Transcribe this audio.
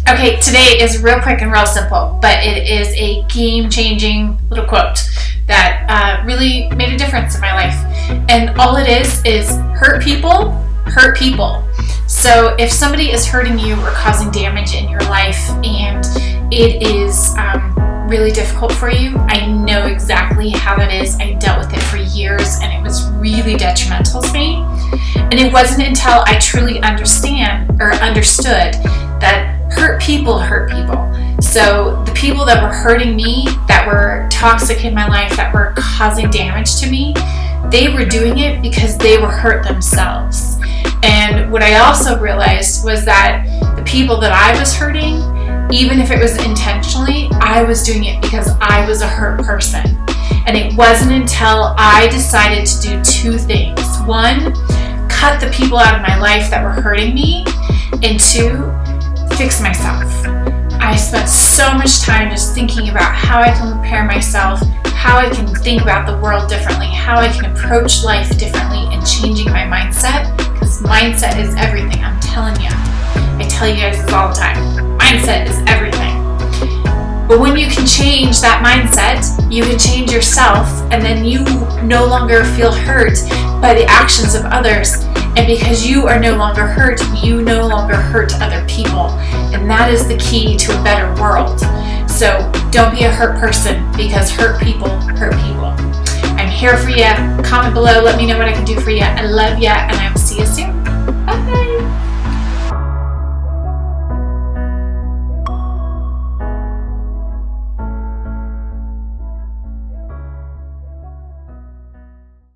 Okay, today is real quick and real simple, but it is a game-changing little quote that really made a difference in my life. And all it is hurt people hurt people. So if somebody is hurting you or causing damage in your life and it is really difficult for you, I know exactly how that is. I dealt with it for years and it was really detrimental to me. And it wasn't until I truly understood that hurt people hurt people. So the people that were hurting me, that were toxic in my life, that were causing damage to me, they were doing it because they were hurt themselves. And what I also realized was that the people that I was hurting, even if it was intentionally, I was doing it because I was a hurt person. And it wasn't until I decided to do two things. One, cut the people out of my life that were hurting me, and two, fix myself. I spent so much time just thinking about how I can prepare myself, how I can think about the world differently, how I can approach life differently, and changing my mindset, because mindset is everything. I'm telling you. I tell you guys this all the time. Mindset is everything. But when you can change that mindset, you can change yourself, and then you no longer feel hurt by the actions of others. And because you are no longer hurt, you no longer hurt other people. And that is the key to a better world. So don't be a hurt person, because hurt people hurt people. I'm here for you. Comment below. Let me know what I can do for you. I love you, and I will see you soon.